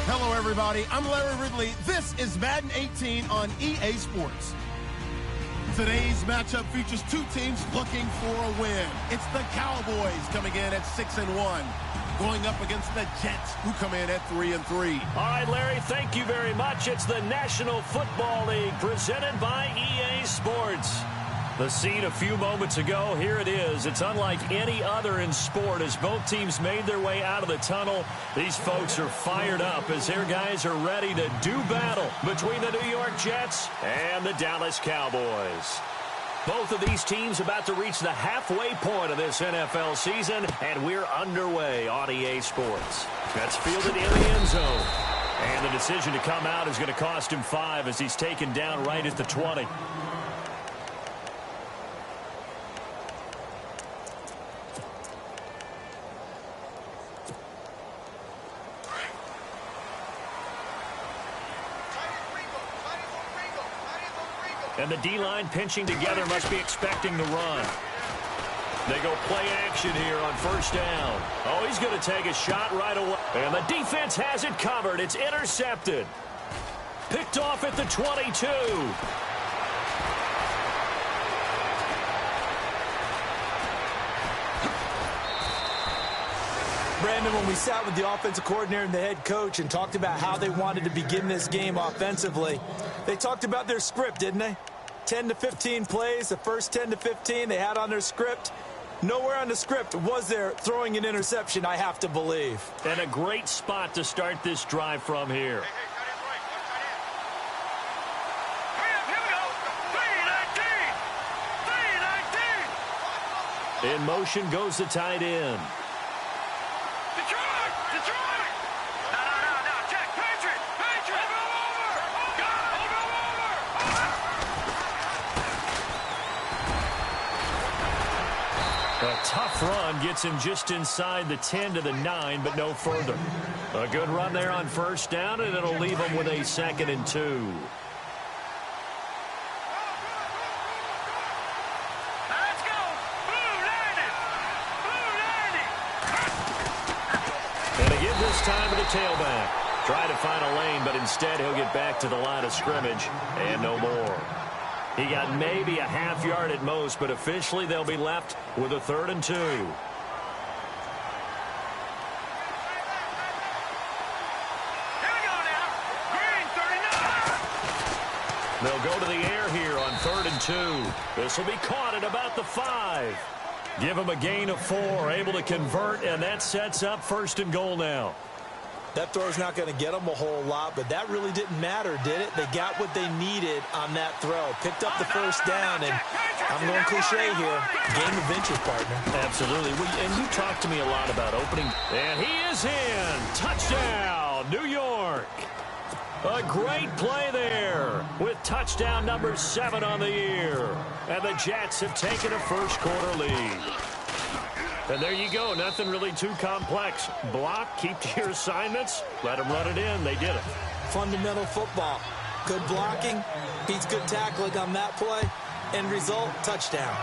Hello, everybody. I'm Larry Ridley. This is Madden 18 on EA Sports. Today's matchup features two teams looking for a win. It's the Cowboys coming in at 6-1, going up against the Jets, who come in at 3-3. All right, Larry, thank you very much. It's the National Football League presented by EA Sports. The scene a few moments ago, here it is. It's unlike any other in sport as both teams made their way out of the tunnel. These folks are fired up as their guys are ready to do battle between the New York Jets and the Dallas Cowboys. Both of these teams about to reach the halfway point of this NFL season, and we're underway on EA Sports. That's fielded in the end zone. And the decision to come out is going to cost him 5 as he's taken down right at the 20. And the D-line pinching together must be expecting the run. They go play action here on first down. Oh, he's going to take a shot right away. And the defense has it covered. It's intercepted. Picked off at the 22. Brandon, when we sat with the offensive coordinator and the head coach and talked about how they wanted to begin this game offensively, they talked about their script, didn't they? 10 to 15 plays, the first 10 to 15 they had on their script. Nowhere on the script was there throwing an interception, I have to believe. And a great spot to start this drive from here. In motion goes the tight end. A tough run gets him just inside the 10 to the 9, but no further. A good run there on first down, and it'll leave him with a 2nd and 2. Let's go! Blue 90! Blue 90! And again this time to the tailback. Try to find a lane, but instead he'll get back to the line of scrimmage and no more. He got maybe a half yard at most, but officially they'll be left with a 3rd and 2. Here we go now. Green 39. They'll go to the air here on 3rd and 2. This will be caught at about the 5. Give him a gain of 4, able to convert, and that sets up 1st and goal now. That throw's not going to get them a whole lot, but that really didn't matter, did it? They got what they needed on that throw. Picked up the first down, and I'm going cliche here. Game of inches, partner. Absolutely. And you talked to me a lot about opening. And he is in. Touchdown, New York. A great play there with touchdown number 7 on the year. And the Jets have taken a first quarter lead. And there you go. Nothing really too complex. Block, keep to your assignments, let them run it in. They did it. Fundamental football. Good blocking, beats good tackling on that play. End result, touchdown.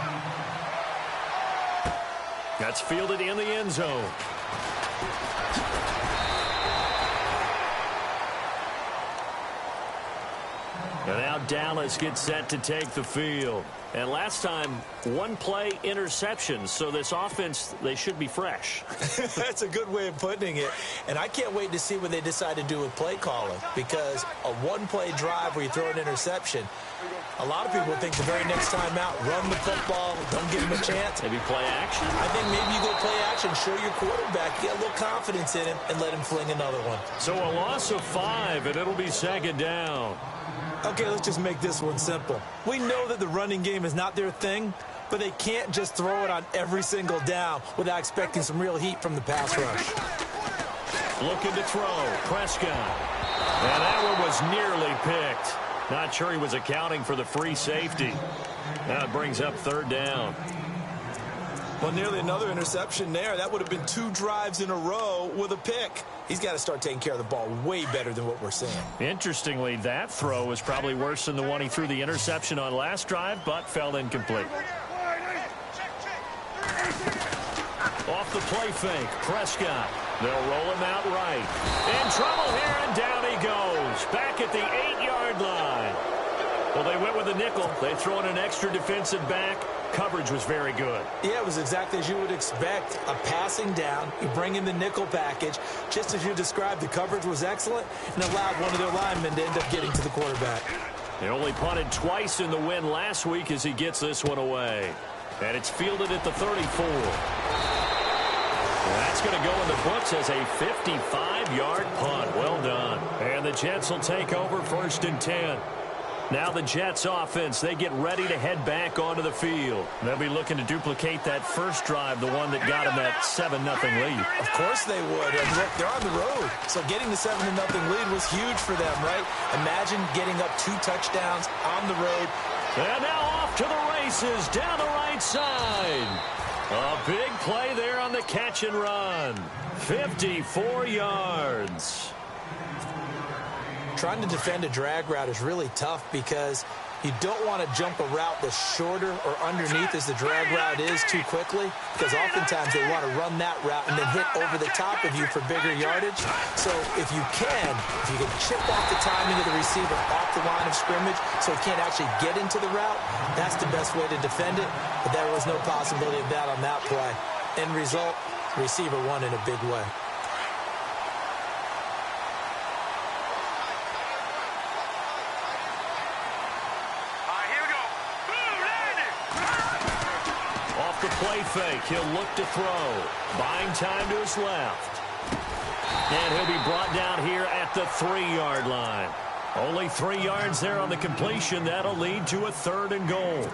That's fielded in the end zone. And now Dallas gets set to take the field. And last time, 1 play interception. So this offense, they should be fresh. That's a good way of putting it. And I can't wait to see what they decide to do with play calling. Because a 1-play drive where you throw an interception, a lot of people think the very next time out, run the football, don't give him a chance. Maybe play action? I think maybe you go play action, show your quarterback, get a little confidence in him, and let him fling another one. So a loss of 5, and it'll be 2nd down. Okay, let's just make this one simple. We know that the running game is not their thing, but they can't just throw it on every single down without expecting some real heat from the pass rush. Looking to throw. Prescott. And that one was nearly picked. Not sure he was accounting for the free safety. Now it brings up 3rd down. Well, nearly another interception there. That would have been 2 drives in a row with a pick. He's got to start taking care of the ball way better than what we're seeing. Interestingly, that throw was probably worse than the one he threw the interception on last drive, but fell incomplete. Off the play fake, Prescott. They'll roll him out right. In trouble here, and down he goes. Back at the 8-yard line. Well, they went with a nickel. They throw in an extra defensive back. Coverage was very good. Yeah, it was exactly as you would expect. A passing down. You bring in the nickel package. Just as you described, the coverage was excellent and allowed one of their linemen to end up getting to the quarterback. They only punted twice in the win last week as he gets this one away. And it's fielded at the 34. That's going to go in the books as a 55-yard punt. Well done. And the Jets will take over 1st and 10. Now the Jets offense, they get ready to head back onto the field. They'll be looking to duplicate that first drive, the one that got them that 7-0 lead. Of course they would. And look, they're on the road. So getting the 7-0 lead was huge for them, right? Imagine getting up 2 touchdowns on the road. And now off to the races down the right side. A big play there on the catch and run. 54 yards. Trying to defend a drag route is really tough because you don't want to jump a route that's shorter or underneath as the drag route is too quickly, because oftentimes they want to run that route and then hit over the top of you for bigger yardage. So if you can chip off the timing of the receiver off the line of scrimmage so he can't actually get into the route, that's the best way to defend it. But there was no possibility of that on that play. End result, receiver won in a big way. The play fake. He'll look to throw. Buying time to his left. And he'll be brought down here at the 3-yard line. Only 3 yards there on the completion. That'll lead to a 3rd and goal.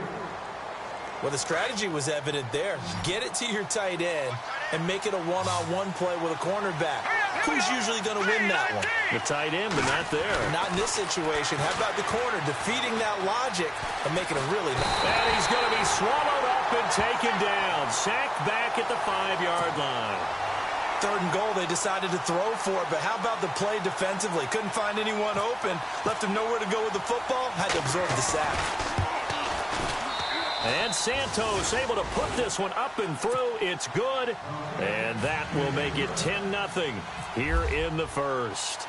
Well, the strategy was evident there. Get it to your tight end and make it a one-on-one play with a cornerback. Who's usually going to win that one? The tight end, but not there. Not in this situation. How about the corner defeating that logic and making a really nice... And he's going to be swallowed up and taken down. Sacked back at the 5-yard line. 3rd and goal, they decided to throw for it, but how about the play defensively? Couldn't find anyone open. Left him nowhere to go with the football. Had to absorb the sack. And Santos able to put this one up and through. It's good. And that will make it 10-0 here in the first.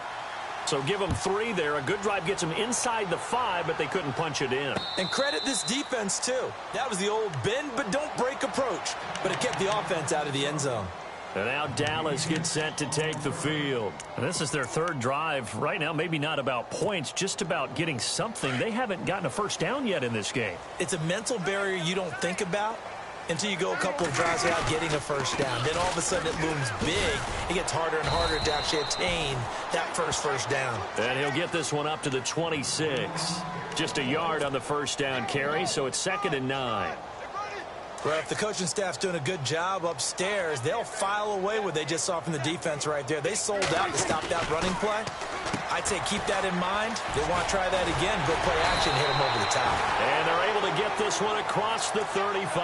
So give them 3 there. A good drive gets them inside the 5, but they couldn't punch it in. And credit this defense, too. That was the old bend but don't break approach. But it kept the offense out of the end zone. And now Dallas gets set to take the field. And this is their 3rd drive. Right now, maybe not about points, just about getting something. They haven't gotten a first down yet in this game. It's a mental barrier you don't think about until you go a couple of drives without getting a first down. Then all of a sudden it looms big. It gets harder and harder to actually attain that first down. And he'll get this one up to the 26. Just a yard on the first down carry, so it's 2nd and 9. Well, if the coaching staff's doing a good job upstairs, they'll file away what they just saw from the defense right there. They sold out to stop that running play. I'd say keep that in mind. They want to try that again. Go play action, hit them over the top. And they're able to get this one across the 35.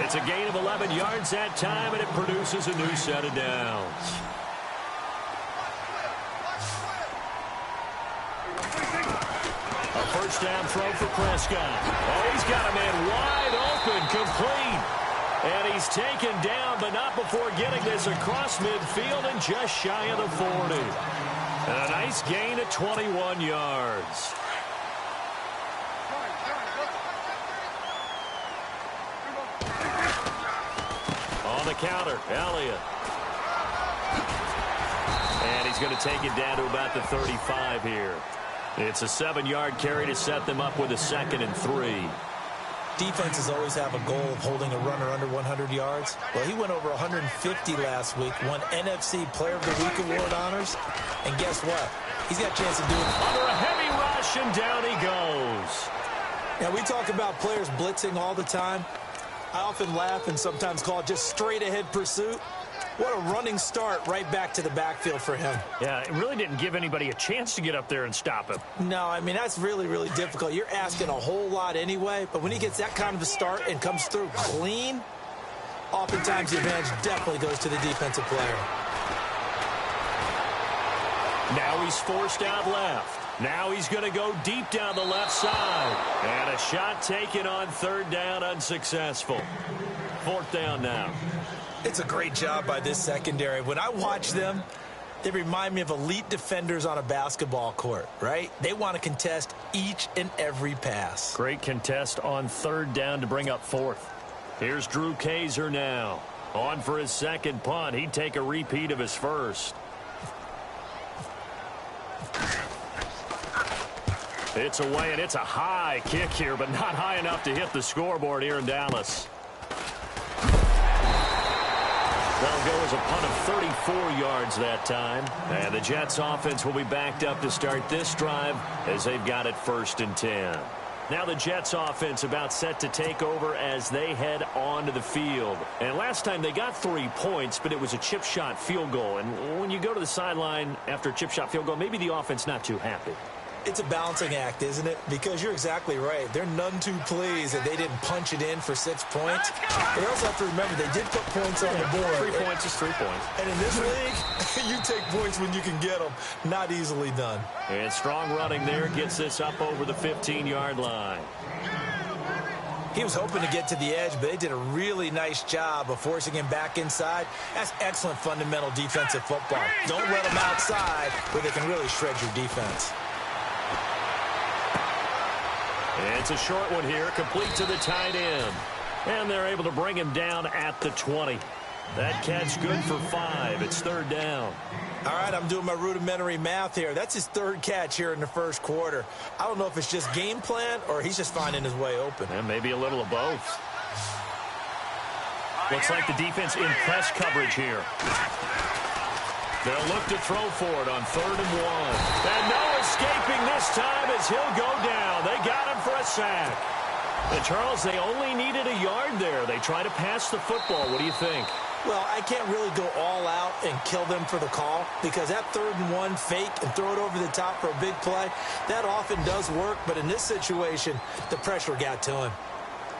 It's a gain of 11 yards that time, and it produces a new set of downs. A first down throw for Prescott. Oh, he's got a man wide open, complete. And he's taken down, but not before getting this across midfield and just shy of the 40. And a nice gain of 21 yards. On the counter, Elliott. And he's going to take it down to about the 35 here. It's a 7-yard carry to set them up with a 2nd and 3. Defenses always have a goal of holding a runner under 100 yards. Well, he went over 150 last week, won NFC Player of the Week award honors. And guess what? He's got a chance of doing it. Under a heavy rush, and down he goes. Now, we talk about players blitzing all the time. I often laugh and sometimes call it just straight-ahead pursuit. What a running start right back to the backfield for him. Yeah, it really didn't give anybody a chance to get up there and stop him. No, I mean, that's really, really difficult. You're asking a whole lot anyway, but when he gets that kind of a start and comes through clean, oftentimes the advantage definitely goes to the defensive player. Now he's forced out left. Now he's going to go deep down the left side. And a shot taken on third down, unsuccessful. Fourth down now. It's a great job by this secondary. When I watch them, they remind me of elite defenders on a basketball court, right? They want to contest each and every pass. Great contest on third down to bring up fourth. Here's Drew Kaiser now. On for his second punt. He'd take a repeat of his first. It's away, and it's a high kick here, but not high enough to hit the scoreboard here in Dallas. That'll go as a punt of 34 yards that time. And the Jets offense will be backed up to start this drive as they've got it 1st and 10. Now the Jets offense about set to take over as they head onto the field. And last time they got 3 points, but it was a chip shot field goal. And when you go to the sideline after a chip shot field goal, maybe the offense not too happy. It's a balancing act, isn't it? Because you're exactly right. They're none too pleased that they didn't punch it in for 6 points. They also have to remember they did put points on the board. 3 points is 3 points. And in this league, you take points when you can get them. Not easily done. And strong running there gets this up over the 15-yard line. He was hoping to get to the edge, but they did a really nice job of forcing him back inside. That's excellent fundamental defensive football. Don't let them outside where they can really shred your defense. It's a short one here, complete to the tight end. And they're able to bring him down at the 20. That catch good for 5. It's 3rd down. All right, I'm doing my rudimentary math here. That's his 3rd catch here in the 1st quarter. I don't know if it's just game plan or he's just finding his way open. And maybe a little of both. Looks like the defense in press coverage here. They'll look to throw for it on 3rd and 1. And no escaping this time as he'll go down. They got him for a sack. And Charles, they only needed a yard there. They try to pass the football. What do you think? Well, I can't really go all out and kill them for the call because that 3rd and 1 fake and throw it over the top for a big play, that often does work. But in this situation, the pressure got to him.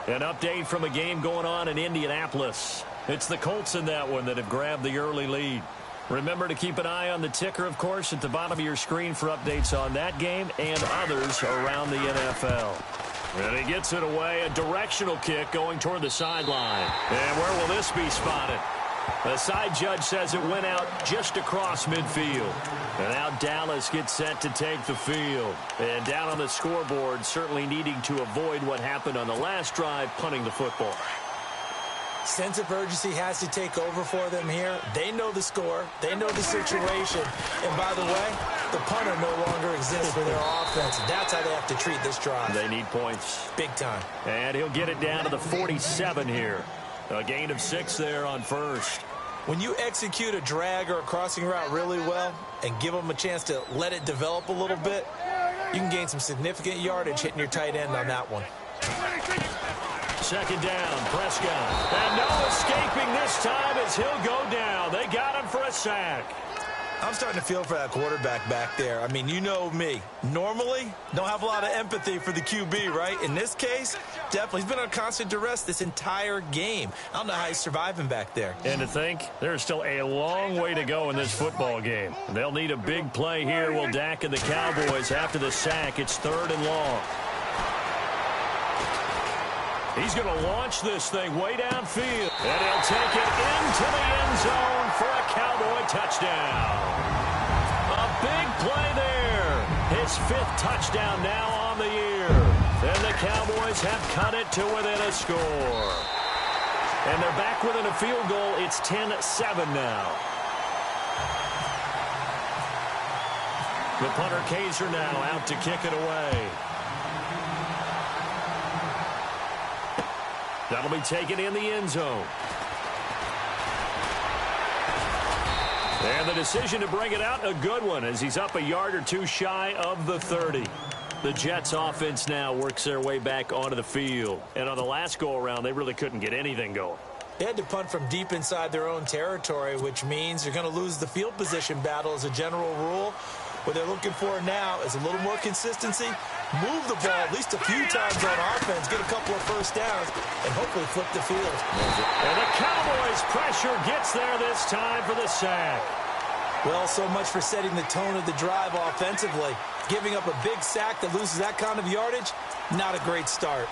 An update from a game going on in Indianapolis. It's the Colts in that one that have grabbed the early lead. Remember to keep an eye on the ticker, of course, at the bottom of your screen for updates on that game and others around the NFL. And he gets it away, a directional kick going toward the sideline. And where will this be spotted? The side judge says it went out just across midfield. And now Dallas gets set to take the field. And down on the scoreboard, certainly needing to avoid what happened on the last drive, punting the football. Sense of urgency has to take over for them here. They know the score. They know the situation. And by the way, the punter no longer exists for their offense. That's how they have to treat this drive. They need points. Big time. And he'll get it down to the 47 here. A gain of 6 there on 1st. When you execute a drag or a crossing route really well and give them a chance to let it develop a little bit, you can gain some significant yardage hitting your tight end on that one. 2nd down, Prescott. And no escaping this time as he'll go down. They got him for a sack. I'm starting to feel for that quarterback back there. I mean, you know me. Normally, don't have a lot of empathy for the QB, right? In this case, definitely. He's been on constant duress this entire game. I don't know how he's surviving back there. And to think, there's still a long way to go in this football game. They'll need a big play here. Will Dak and the Cowboys after the sack. It's 3rd and long. He's going to launch this thing way downfield. And he'll take it into the end zone for a Cowboy touchdown. A big play there. His 5th touchdown now on the year. And the Cowboys have cut it to within a score. And they're back within a field goal. It's 10-7 now. The punter Kaiser now out to kick it away. That'll be taken in the end zone. And the decision to bring it out, a good one, as he's up a yard or 2 shy of the 30. The Jets offense now works their way back onto the field. And on the last go-around, they really couldn't get anything going. They had to punt from deep inside their own territory, which means you're going to lose the field position battle as a general rule. What they're looking for now is a little more consistency, move the ball at least a few times on offense, get a couple of 1st downs, and hopefully flip the field. And the Cowboys' pressure gets there this time for the sack. Well, so much for setting the tone of the drive offensively. Giving up a big sack that loses that kind of yardage, not a great start.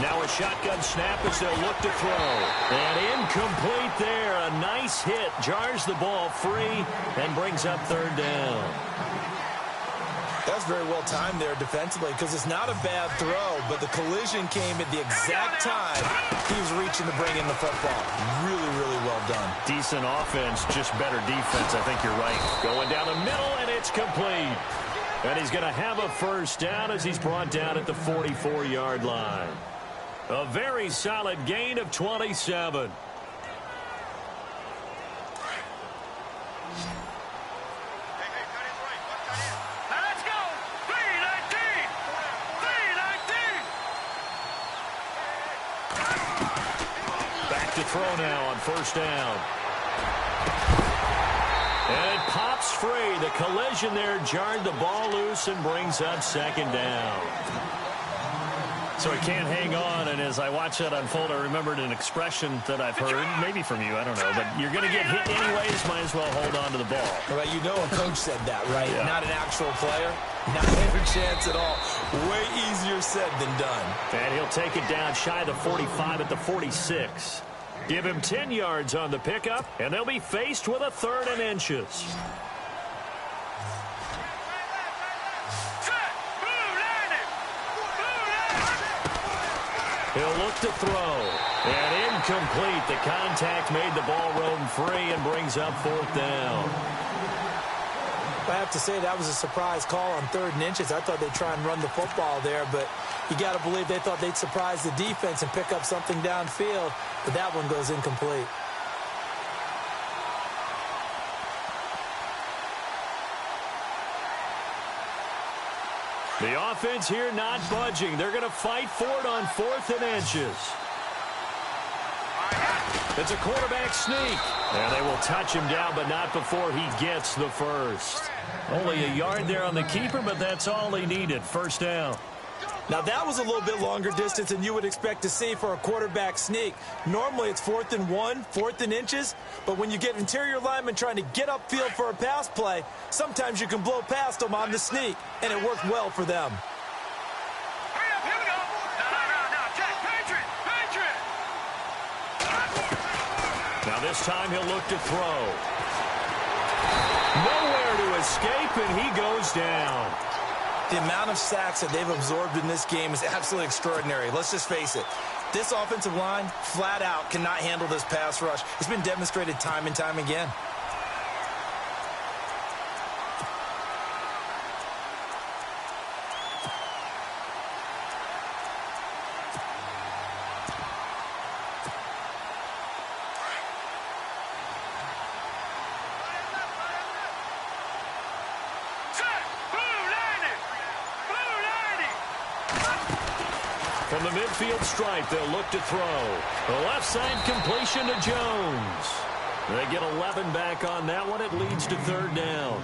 Now a shotgun snap as they'll look to throw. And incomplete there. A nice hit. Jars the ball free and brings up third down. That's very well timed there defensively because it's not a bad throw, but the collision came at the exact time he was reaching to bring in the football. Really, really well done. Decent offense, just better defense. I think you're right. Going down the middle, and it's complete. And he's going to have a first down as he's brought down at the 44-yard line. A very solid gain of 27. Let's go. 319. 319. Back to throw now on first down. And it pops free. The collision there jarred the ball loose and brings up second down. So he can't hang on, and as I watch that unfold, I remembered an expression that I've heard, maybe from you, I don't know, but you're going to get hit anyways, might as well hold on to the ball. Well, you know a coach said that, right? Yeah. Not an actual player. Not a chance at all. Way easier said than done. And he'll take it down shy of the 45 at the 46. Give him 10 yards on the pickup, and they'll be faced with a 3rd and inches. He'll look to throw. And incomplete. The contact made the ball roam free and brings up 4th down. I have to say that was a surprise call on 3rd and inches. I thought they'd try and run the football there, but you got to believe they thought they'd surprise the defense and pick up something downfield, but that one goes incomplete. The offense here not budging. They're going to fight for it on 4th and inches. It's a quarterback sneak. And they will touch him down, but not before he gets the first. Only a yard there on the keeper, but that's all he needed. First down. Now, that was a little bit longer distance than you would expect to see for a quarterback sneak. Normally, it's 4th and 1, 4th and inches. But when you get interior linemen trying to get upfield for a pass play, sometimes you can blow past them on the sneak, and it worked well for them. Hurry up, here we go. No, Jack, Patriot. Now this time he'll look to throw. Nowhere to escape, and he goes down. The amount of sacks that they've absorbed in this game is absolutely extraordinary. Let's just face it. This offensive line, flat out, cannot handle this pass rush. It's been demonstrated time and time again. From the midfield stripe, they'll look to throw. The left side completion to Jones. They get 11 back on that one. It leads to 3rd down.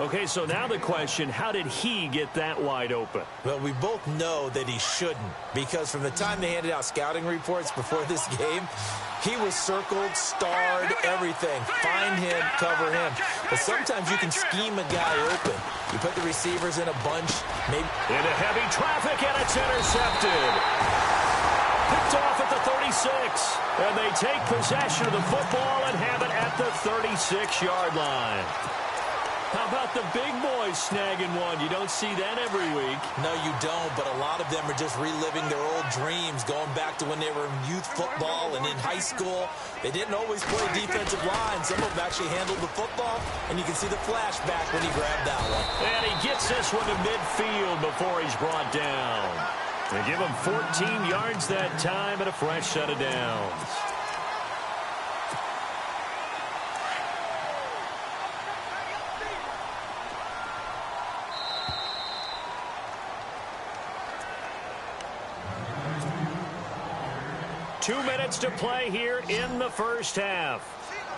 Okay, so now the question, how did he get that wide open? Well, we both know that he shouldn't, because from the time they handed out scouting reports before this game, he was circled, starred, everything. Find him, cover him. But sometimes you can scheme a guy open. You put the receivers in a bunch, maybe. Into heavy traffic, and it's intercepted. Picked off at the 36. And they take possession of the football and have it at the 36-yard line. How about the big boys snagging one? You don't see that every week. No, you don't, but a lot of them are just reliving their old dreams, going back to when they were in youth football and in high school. They didn't always play defensive line. Some of them actually handled the football, and you can see the flashback when he grabbed that one. And he gets this one to midfield before he's brought down. They give him 14 yards that time and a fresh set of downs. Two minutes to play here in the first half.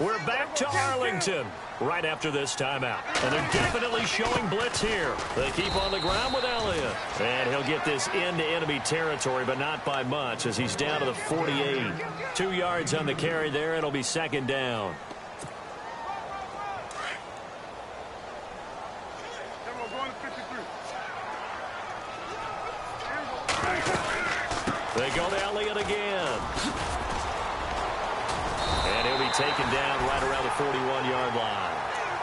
We're back to Arlington, right after this timeout. And they're definitely showing blitz here. They keep on the ground with Elliott. And he'll get this into enemy territory, but not by much as he's down to the 48. 2 yards on the carry there. It'll be second down. They go to Elliott again. And he'll be taken down right around the 41-yard line.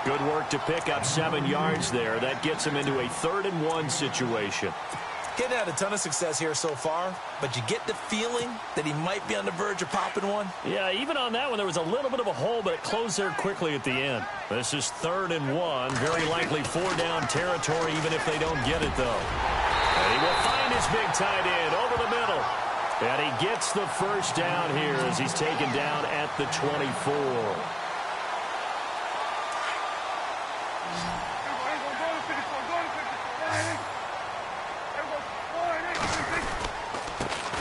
Good work to pick up 7 yards there. That gets him into a 3rd-and-1 situation. Getting had a ton of success here so far, but you get the feeling that he might be on the verge of popping one. Yeah, even on that one, there was a little bit of a hole, but it closed there quickly at the end. This is 3rd-and-1. Very likely 4-down territory, even if they don't get it, though. And he will find his big tight end over the middle. And he gets the first down here as he's taken down at the 24.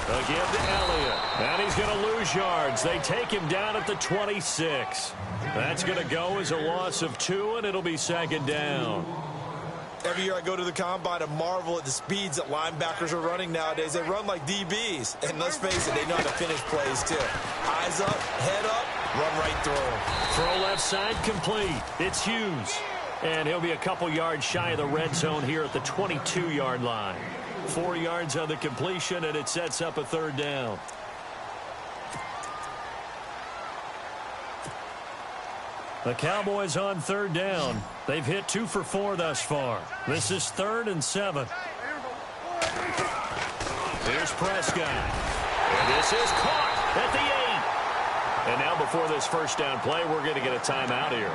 Again to Elliott. And he's going to lose yards. They take him down at the 26. That's going to go as a loss of 2, and it'll be second down. Every year I go to the combine and marvel at the speeds that linebackers are running nowadays. They run like DBs. And let's face it, they know how to finish plays too. Eyes up, head up, run right through them. Throw left side complete. It's Hughes. And he'll be a couple yards shy of the red zone here at the 22-yard line. 4 yards on the completion, and it sets up a 3rd down. The Cowboys on 3rd down. They've hit 2 for 4 thus far. This is 3rd and 7. Here's Prescott. And this is caught at the 8. And now before this first down play, we're going to get a timeout here,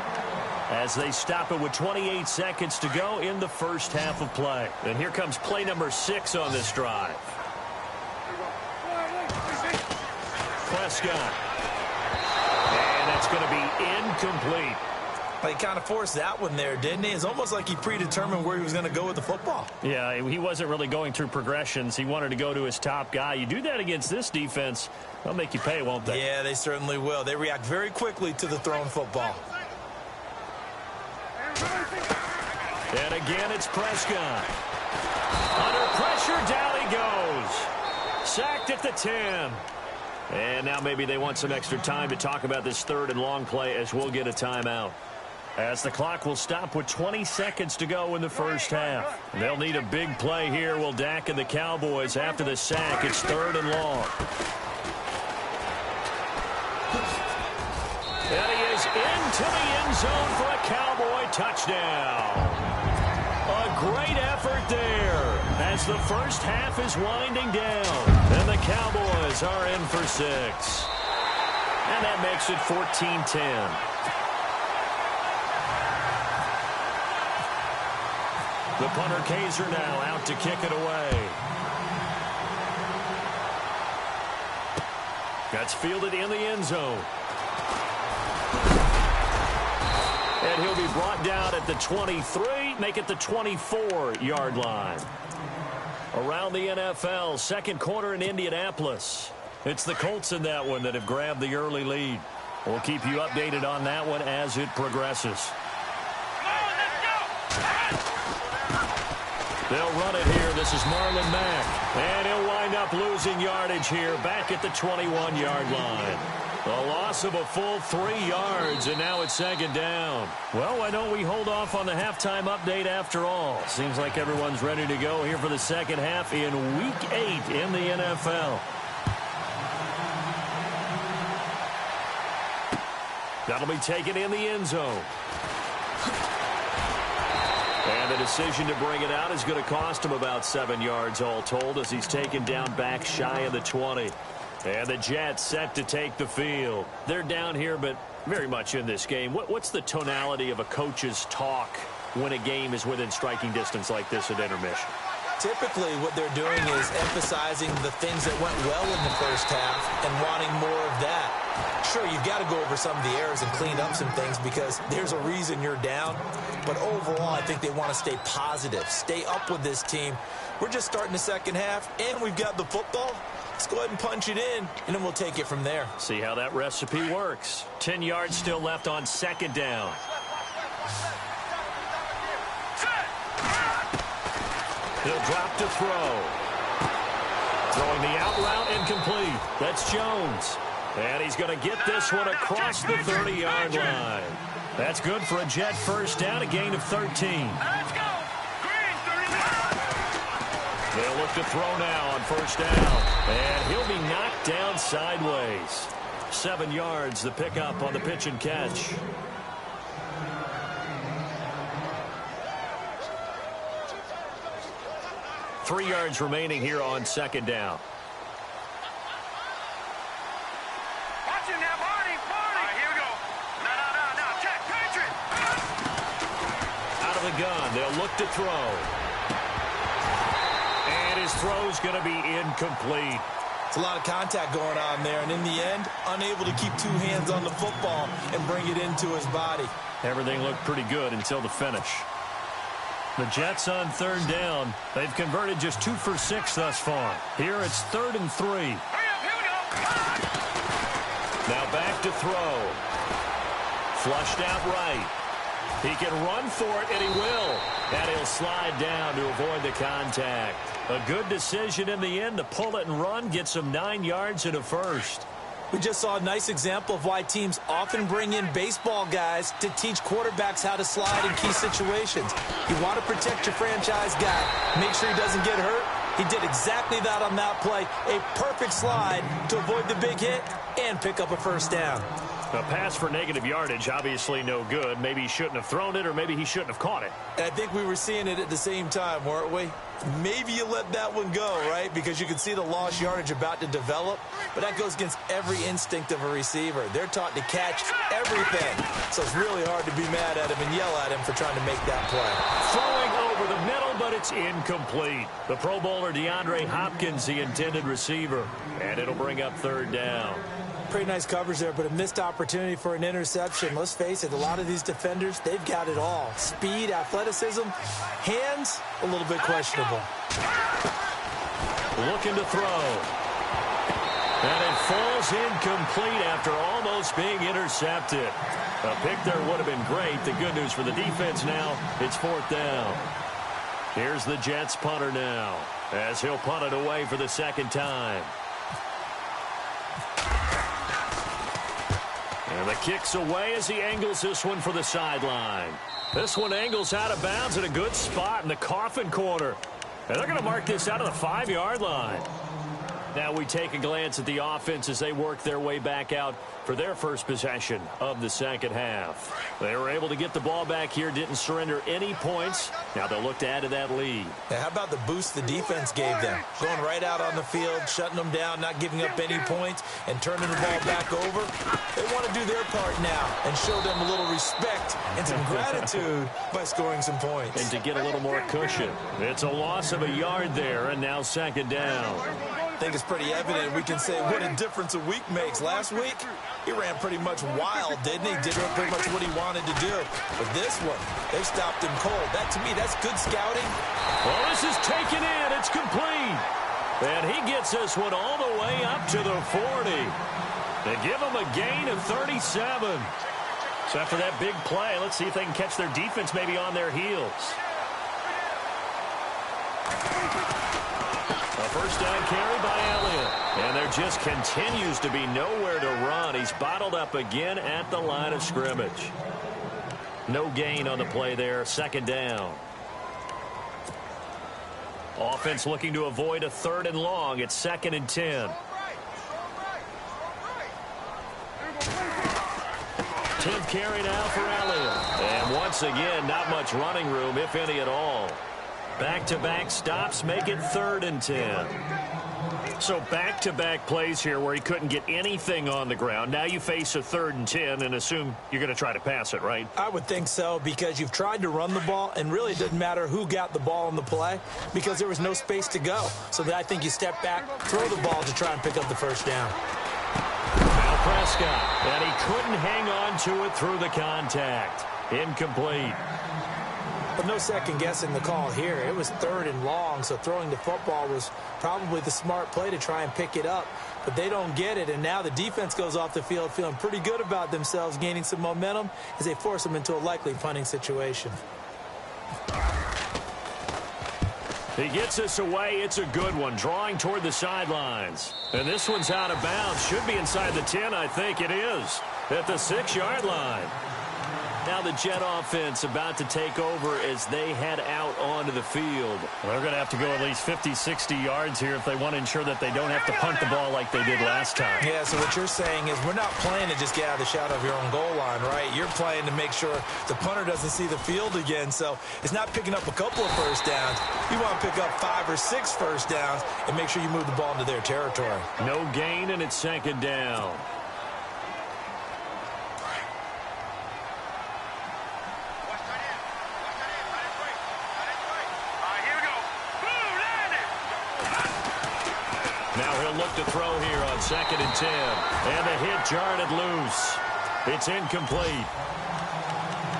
as they stop it with 28 seconds to go in the first half of play. And here comes play number 6 on this drive. Prescott. And that's going to be incomplete. He kind of forced that one there, didn't he? It's almost like he predetermined where he was going to go with the football. Yeah, he wasn't really going through progressions. He wanted to go to his top guy. You do that against this defense, they'll make you pay, won't they? Yeah, they certainly will. They react very quickly to the thrown football. And again, it's Prescott. Under pressure, down he goes. Sacked at the 10. And now maybe they want some extra time to talk about this 3rd and long play, as we'll get a timeout, as the clock will stop with 20 seconds to go in the first half. They'll need a big play here. Will Dak and the Cowboys after the sack. It's 3rd and long. And he is into the end zone for a Cowboy touchdown. A great effort there as the first half is winding down. And the Cowboys are in for 6. And that makes it 14-10. The punter Kaiser now out to kick it away. That's fielded in the end zone. And he'll be brought down at the 23, make it the 24-yard line. Around the NFL, second quarter in Indianapolis. It's the Colts in that one that have grabbed the early lead. We'll keep you updated on that one as it progresses. They'll run it here. This is Marlon Mack. And he'll wind up losing yardage here back at the 21-yard line. A loss of a full 3 yards, and now it's second down. Well, why don't we hold off on the halftime update after all? Seems like everyone's ready to go here for the second half in Week 8 in the NFL. That'll be taken in the end zone. And the decision to bring it out is going to cost him about 7 yards all told, as he's taken down back shy of the 20. And the Jets set to take the field. They're down here, but very much in this game. What's the tonality of a coach's talk when a game is within striking distance like this at intermission? Typically, what they're doing is emphasizing the things that went well in the first half and wanting more of that. Sure, you've got to go over some of the errors and clean up some things because there's a reason you're down. But overall, I think they want to stay positive, stay up with this team. We're just starting the second half, and we've got the football. Let's go ahead and punch it in, and then we'll take it from there. See how that recipe works. 10 yards still left on second down. He'll drop to throw. Throwing the out route incomplete. That's Jones. And he's going to get this one across the 30-yard line. That's good for a Jet first down, a gain of 13. Let's go. Green, 39. They'll look to throw now on first down. And he'll be knocked down sideways. 7 yards, the pickup on the pitch and catch. Three yards remaining here on second down. Watch him now, Barney. All right, here we go. No. Check, Patriot. Out of the gun, they'll look to throw. And his throw's going to be incomplete. It's a lot of contact going on there, and in the end, unable to keep 2 hands on the football and bring it into his body. Everything looked pretty good until the finish. The Jets on third down. They've converted just 2 for 6 thus far. Here it's 3rd and 3. Hurry up, here we go. Now back to throw. Flushed out right. He can run for it, and he will. And he'll slide down to avoid the contact. A good decision in the end to pull it and run, get some 9 yards and a first. We just saw a nice example of why teams often bring in baseball guys to teach quarterbacks how to slide in key situations. You want to protect your franchise guy. Make sure he doesn't get hurt. He did exactly that on that play. A perfect slide to avoid the big hit and pick up a first down. A pass for negative yardage, obviously no good. Maybe he shouldn't have thrown it, or maybe he shouldn't have caught it. And I think we were seeing it at the same time, weren't we? Maybe you let that one go, right? Because you can see the lost yardage about to develop. But that goes against every instinct of a receiver. They're taught to catch everything. So it's really hard to be mad at him and yell at him for trying to make that play. Throwing over the middle, but it's incomplete. The Pro Bowler DeAndre Hopkins, the intended receiver. And it'll bring up third down. Pretty nice coverage there, but a missed opportunity for an interception. Let's face it, a lot of these defenders, they've got it all. Speed, athleticism, hands, a little bit questionable. Looking to throw. And it falls incomplete after almost being intercepted. A pick there would have been great. The good news for the defense now, it's 4th down. Here's the Jets punter now, as he'll punt it away for the second time. And the kick's away as he angles this one for the sideline. This one angles out of bounds at a good spot in the coffin corner. And they're going to mark this out of the 5-yard line. Now we take a glance at the offense as they work their way back out for their first possession of the second half. They were able to get the ball back here, didn't surrender any points. Now they'll look to add to that lead. Now, how about the boost the defense gave them? Going right out on the field, shutting them down, not giving up any points, and turning the ball back over. They want to do their part now and show them a little respect and some gratitude by scoring some points. And to get a little more cushion. It's a loss of a yard there, and now second down. I think it's pretty evident. We can say what a difference a week makes. Last week, he ran pretty much wild, didn't he? Did pretty much what he wanted to do. But this one, they stopped him cold. That, to me, that's good scouting. Well, this is taken in. It's complete. And he gets this one all the way up to the 40. They give him a gain of 37. So after that big play, let's see if they can catch their defense maybe on their heels. A first down carry by Elliott. And there just continues to be nowhere to run. He's bottled up again at the line of scrimmage. No gain on the play there. Second down. Offense looking to avoid a 3rd and long. It's 2nd and 10. 10th carry now for Elliott. And once again, not much running room, if any at all. Back-to-back stops make it 3rd and 10. So back-to-back plays here where he couldn't get anything on the ground. Now you face a 3rd and 10 and assume you're going to try to pass it, right? I would think so, because you've tried to run the ball, and really it doesn't matter who got the ball in the play because there was no space to go. So I think you step back, throw the ball to try and pick up the first down. Now Prescott, and he couldn't hang on to it through the contact. Incomplete. But no second guessing the call here. It was 3rd and long, so throwing the football was probably the smart play to try and pick it up. But they don't get it, and now the defense goes off the field feeling pretty good about themselves, gaining some momentum as they force them into a likely punting situation. He gets us away. It's a good one, drawing toward the sidelines. And this one's out of bounds. Should be inside the 10, I think it is, at the 6-yard line. Now the Jet offense about to take over as they head out onto the field. They're going to have to go at least 50, 60 yards here if they want to ensure that they don't have to punt the ball like they did last time. Yeah, so what you're saying is we're not playing to just get out of the shadow of your own goal line, right? You're playing to make sure the punter doesn't see the field again. So it's not picking up a couple of first downs. You want to pick up 5 or 6 first downs and make sure you move the ball into their territory. No gain, and it's 2nd down. Now he'll look to throw here on 2nd and 10. And the hit jarred it loose. It's incomplete.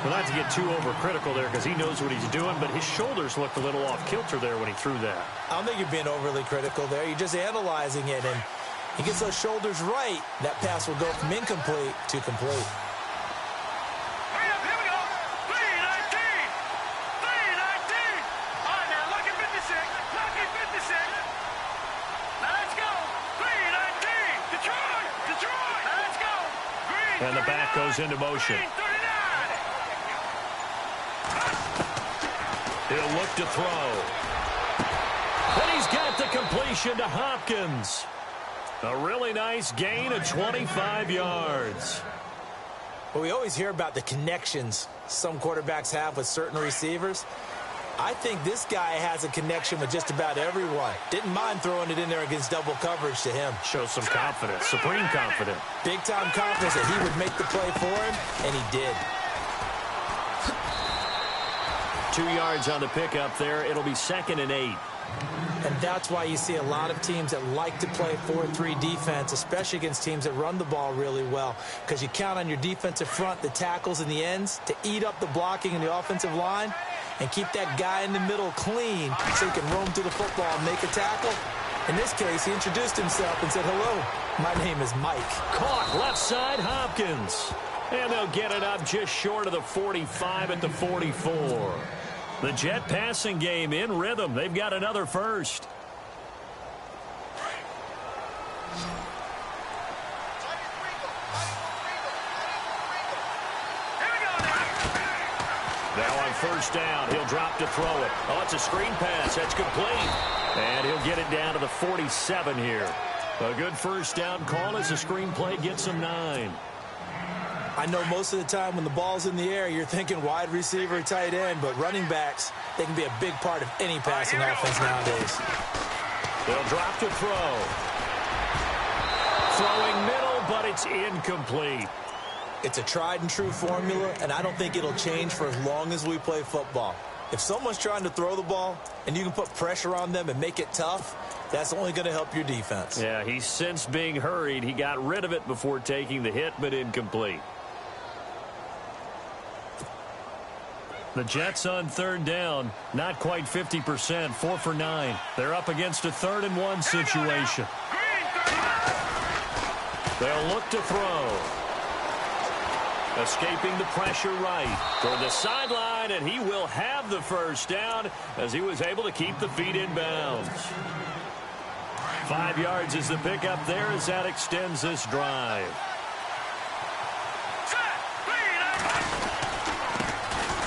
Well, not to get too overcritical there because he knows what he's doing, but his shoulders looked a little off kilter there when he threw that. I don't think you're being overly critical there. You're just analyzing it, and he gets those shoulders right. That pass will go from incomplete to complete. And the back goes into motion. He'll look to throw. And he's got the completion to Hopkins. A really nice gain of 25 yards. Well, we always hear about the connections some quarterbacks have with certain receivers. I think this guy has a connection with just about everyone. Didn't mind throwing it in there against double coverage to him. Shows some confidence, supreme confidence. Big-time confidence that he would make the play for him, and he did. 2 yards on the pickup there. It'll be 2nd and 8. And that's why you see a lot of teams that like to play 4-3 defense, especially against teams that run the ball really well, because you count on your defensive front, the tackles and the ends, to eat up the blocking in the offensive line and keep that guy in the middle clean so he can roam through the football and make a tackle. In this case, he introduced himself and said, "Hello, my name is Mike." Caught left side, Hopkins. And they'll get it up just short of the 45 at the 44. The Jet passing game in rhythm. They've got another first. Now on 1st down, he'll drop to throw it. Oh, it's a screen pass. That's complete. And he'll get it down to the 47 here. A good 1st down call as the screen play gets him 9. I know most of the time when the ball's in the air, you're thinking wide receiver, tight end, but running backs, they can be a big part of any passing offense nowadays. They'll drop to throw. Throwing middle, but it's incomplete. It's a tried and true formula, and I don't think it'll change for as long as we play football. If someone's trying to throw the ball and you can put pressure on them and make it tough, that's only going to help your defense. Yeah, he's since being hurried. He got rid of it before taking the hit, but incomplete. The Jets on 3rd down, not quite 50%, 4 for 9. They're up against a 3rd and 1 situation. They'll look to throw. Escaping the pressure right toward the sideline, and he will have the 1st down as he was able to keep the feet in bounds. 5 yards is the pickup there as that extends this drive.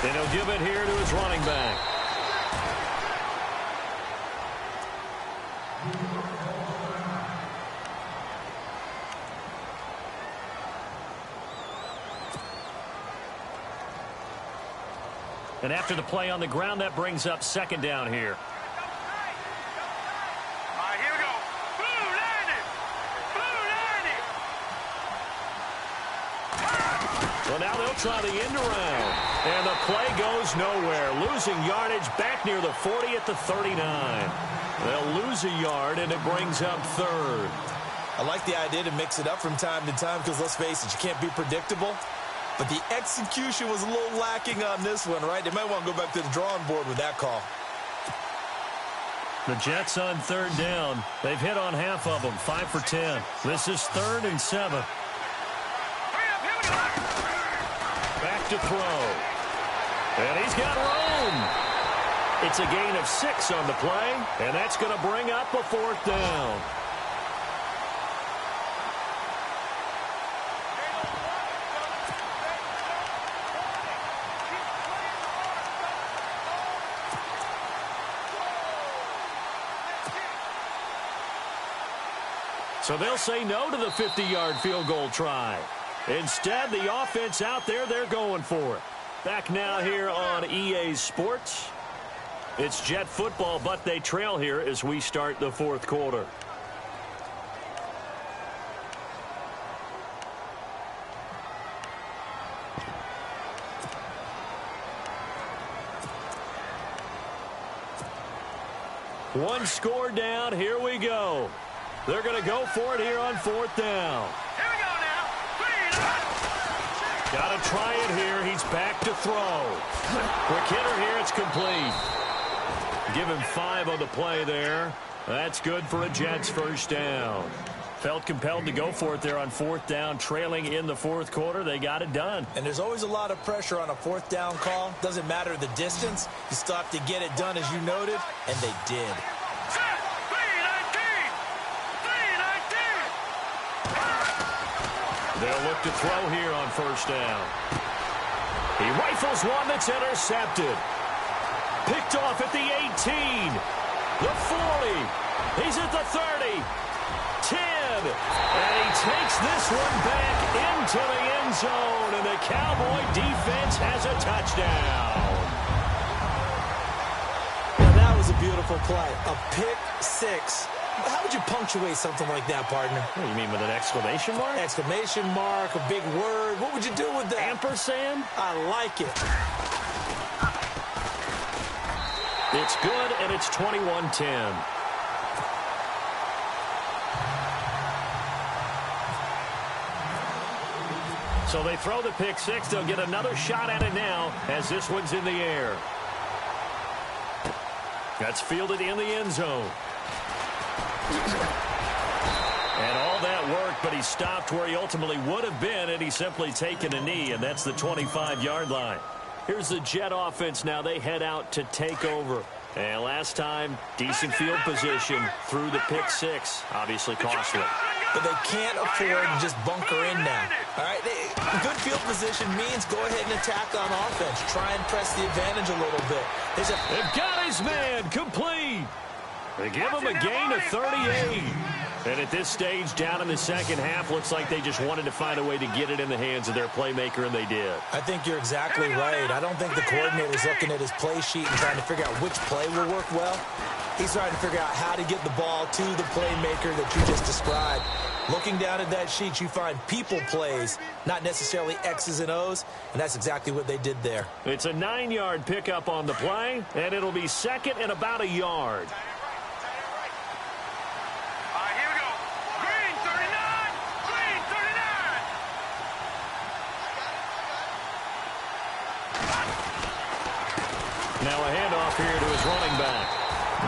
And he'll give it here to his running back. And after the play on the ground, that brings up 2nd down here. Here we go. Blue landed. Well, now they'll try the end around. And the play goes nowhere. Losing yardage back near the 40 at the 39. They'll lose a yard, and it brings up 3rd. I like the idea to mix it up from time to time because, let's face it, you can't be predictable. But the execution was a little lacking on this one, right? They might want to go back to the drawing board with that call. The Jets on 3rd down. They've hit on half of them, 5 for 10. This is 3rd and 7. Back to throw. And he's got room. It's a gain of 6 on the play, and that's going to bring up a 4th down. So they'll say no to the 50-yard field goal try. Instead, the offense out there, they're going for it. Back now here on EA Sports. It's Jet football, but they trail here as we start the 4th quarter. One score down. Here we go. They're going to go for it here on 4th down. Here we go now. Got to try it here. He's back to throw. Quick hitter here. It's complete. Give him 5 on the play there. That's good for a Jets 1st down. Felt compelled to go for it there on 4th down, trailing in the 4th quarter. They got it done. And there's always a lot of pressure on a 4th down call. Doesn't matter the distance. You still have to get it done, as you noted, and they did. They'll look to throw here on 1st down. He rifles one that's intercepted. Picked off at the 18. The 40. He's at the 30. 10. And he takes this one back into the end zone. And the Cowboy defense has a touchdown. Now that was a beautiful play. A pick 6. How would you punctuate something like that, partner? What do you mean, with an exclamation mark? Exclamation mark, a big word. What would you do with that? Ampersand? I like it. It's good, and it's 21-10. So they throw the pick 6. They'll get another shot at it now as this one's in the air. That's fielded in the end zone. And all that worked, but he stopped where he ultimately would have been, and he's simply taken a knee, and that's the 25-yard line. Here's the Jet offense now. They head out to take over. And last time, decent field position through the pick 6. Obviously costly. But they can't afford to just bunker in now. All right, good field position means go ahead and attack on offense. Try and press the advantage a little bit. They've got his man complete. They give him a gain of 38. And at this stage, down in the second half, looks like they just wanted to find a way to get it in the hands of their playmaker, and they did. I think you're exactly right. I don't think the coordinator's looking at his play sheet and trying to figure out which play will work well. He's trying to figure out how to get the ball to the playmaker that you just described. Looking down at that sheet, you find people plays, not necessarily X's and O's, and that's exactly what they did there. It's a 9-yard pickup on the play, and it'll be second and about a yard. Now a handoff here to his running back.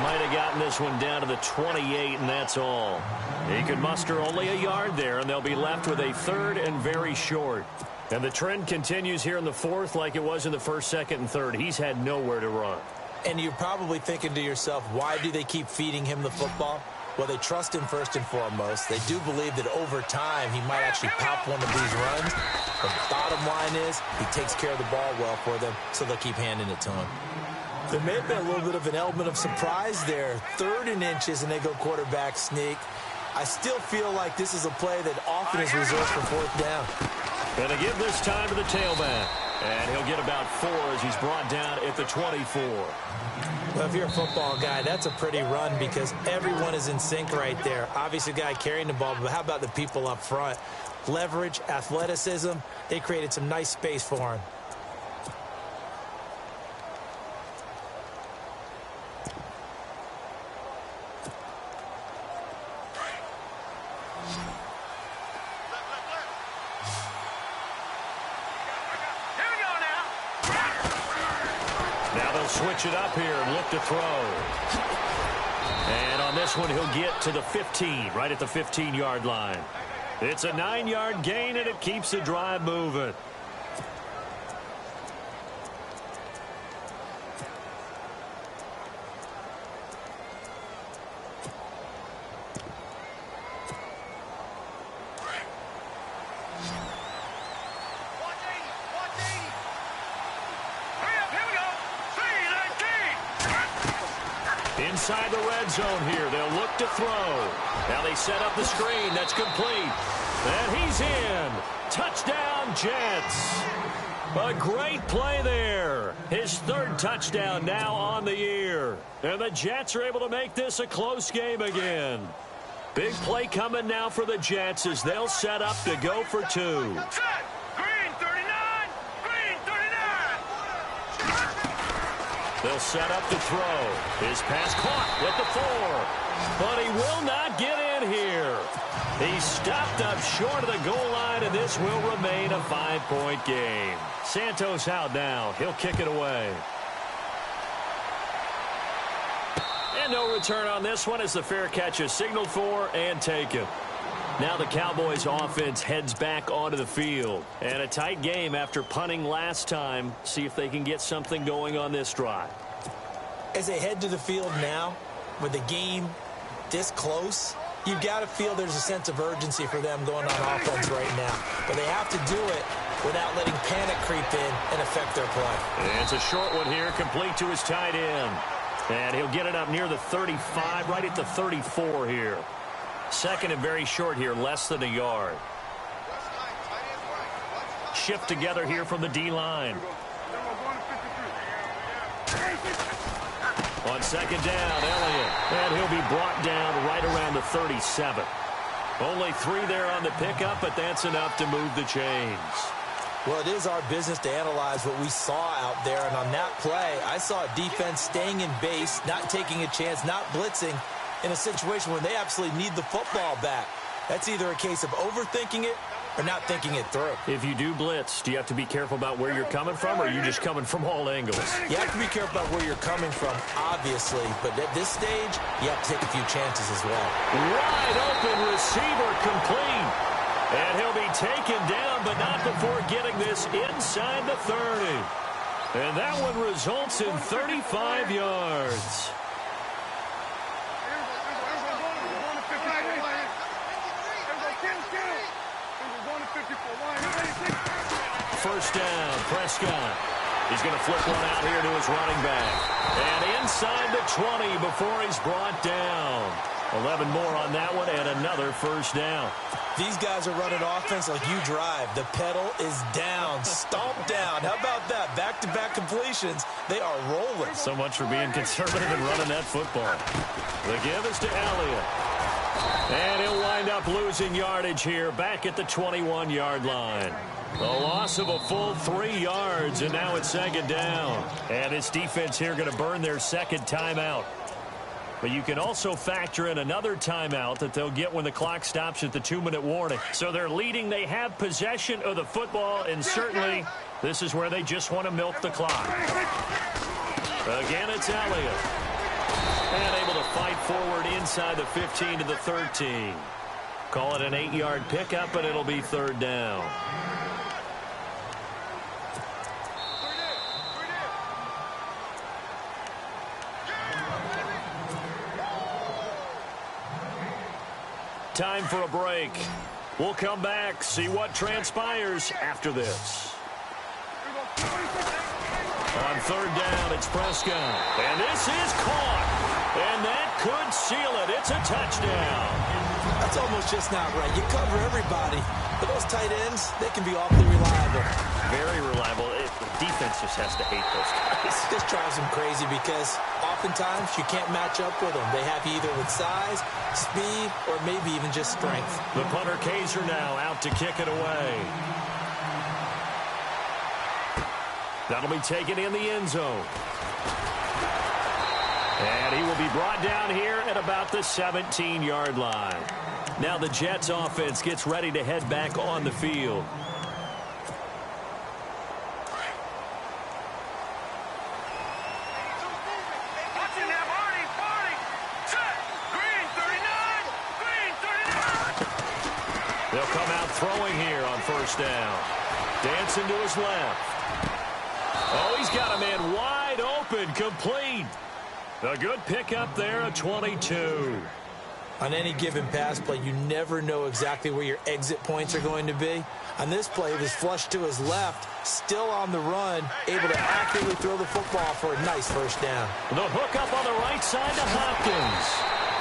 Might have gotten this one down to the 28, and that's all. He could muster only a yard there, and they'll be left with a 3rd and very short. And the trend continues here in the 4th like it was in the 1st, 2nd, and 3rd. He's had nowhere to run. And you're probably thinking to yourself, why do they keep feeding him the football? Well, they trust him first and foremost. They do believe that over time he might actually pop one of these runs. But the bottom line is he takes care of the ball well for them, so they'll keep handing it to him. There may have been a little bit of an element of surprise there. 3rd and inches, and they go quarterback sneak. I still feel like this is a play that often is reserved for 4th down. And they give this time to the tailback. And he'll get about 4 as he's brought down at the 24. Well, if you're a football guy, that's a pretty run because everyone is in sync right there. Obviously, the guy carrying the ball, but how about the people up front? Leverage, athleticism, they created some nice space for him. Switch it up here and look to throw. And on this one, he'll get to the 15, right at the 15-yard line. It's a 9-yard gain, and it keeps the drive moving. inside the red zone here. They'll look to throw. Now they set up the screen. That's complete. And he's in. Touchdown, Jets. A great play there. His third touchdown now on the year. And the Jets are able to make this a close game again. Big play coming now for the Jets as they'll set up to go for two. Green 39. Green 39. They'll set up to throw. His pass caught with the 4. But he will not get in here. He's stopped up short of the goal line, and this will remain a 5-point game. Santos out now. He'll kick it away. And no return on this one as the fair catch is signaled for and taken. Now the Cowboys offense heads back onto the field. And a tight game after punting last time. See if they can get something going on this drive. As they head to the field now, with the game this close, you've got to feel there's a sense of urgency for them going on offense right now. But they have to do it without letting panic creep in and affect their play. And it's a short one here, complete to his tight end. And he'll get it up near the 35, right at the 34 here. Second and very short here, less than a yard. Shift together here from the D-line. On second down, Elliott. And he'll be brought down right around the 37. Only 3 there on the pickup, but that's enough to move the chains. Well, it is our business to analyze what we saw out there. And on that play, I saw a defense staying in base, not taking a chance, not blitzing in a situation where they absolutely need the football back. That's either a case of overthinking it or not thinking it through. If you do blitz, do you have to be careful about where you're coming from, or are you just coming from all angles? You have to be careful about where you're coming from, obviously. But at this stage, you have to take a few chances as well. Wide open receiver complete. And he'll be taken down, but not before getting this inside the 30. And that one results in 35 yards. First down, Prescott. He's going to flip one out here to his running back. And inside the 20 before he's brought down. 11 more on that one and another first down. These guys are running offense like you drive. The pedal is down, stomp down. How about that? Back-to-back completions. They are rolling. So much for being conservative and running that football. The give is to Elliott. And he'll wind up losing yardage here back at the 21-yard line. A loss of a full 3 yards, and now it's second down. And this defense here going to burn their second timeout. But you can also factor in another timeout that they'll get when the clock stops at the 2-minute warning. So they're leading. They have possession of the football, and certainly this is where they just want to milk the clock. Again, it's Elliott. And able to fight forward inside the 15 to the 13. Call it an 8-yard pickup, and it'll be third down. Time for a break. We'll come back, see what transpires after this. On third down, it's Prescott. And this is caught. And that could seal it. It's a touchdown. That's almost just not right. You cover everybody. But those tight ends, they can be awfully reliable. Very reliable. The defense just has to hate those guys. This drives them crazy because oftentimes you can't match up with them. They have you either with size, speed, or maybe even just strength. The punter Kaiser now out to kick it away. That'll be taken in the end zone. And he will be brought down here at about the 17-yard line. Now the Jets offense gets ready to head back on the field. They'll come out throwing here on first down. Dancing to his left. Oh, he's got a man wide open, complete. A good pickup there, a 22. On any given pass play, you never know exactly where your exit points are going to be. On this play, he was flushed to his left, still on the run, able to accurately throw the football for a nice first down. The hook up on the right side to Hopkins.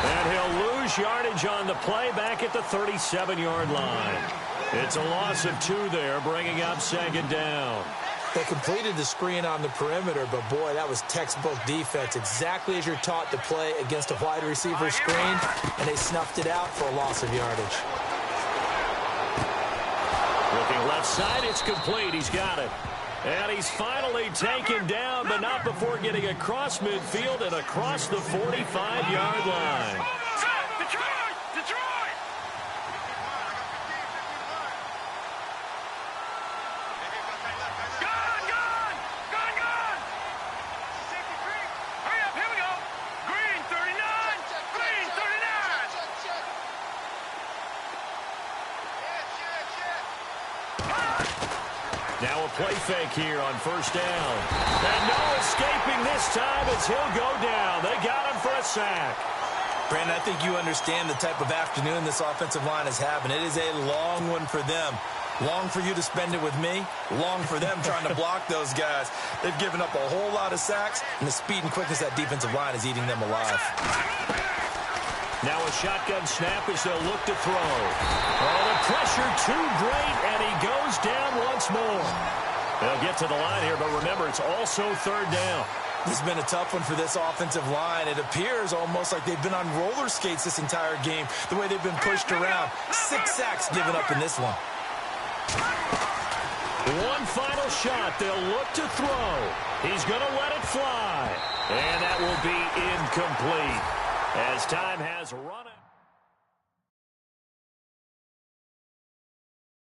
And he'll lose yardage on the play back at the 37-yard line. It's a loss of 2 there, bringing up second down. They completed the screen on the perimeter, but boy, that was textbook defense, exactly as you're taught to play against a wide receiver screen, and they snuffed it out for a loss of yardage. Looking left side, it's complete. He's got it. And he's finally taken down, but not before getting across midfield and across the 45-yard line. Now a play fake here on first down. And no escaping this time as he'll go down. They got him for a sack. Brandon, I think you understand the type of afternoon this offensive line is having. It is a long one for them. Long for you to spend it with me. Long for them trying to block those guys. They've given up a whole lot of sacks, and the speed and quickness of that defensive line is eating them alive. Now a shotgun snap as they'll look to throw. Oh, the pressure too great, and he goes down once more. They'll get to the line here, but remember, it's also third down. This has been a tough one for this offensive line. It appears almost like they've been on roller skates this entire game, the way they've been pushed around. 6 sacks given up in this one. One final shot. They'll look to throw. He's going to let it fly. And that will be incomplete as time has run out.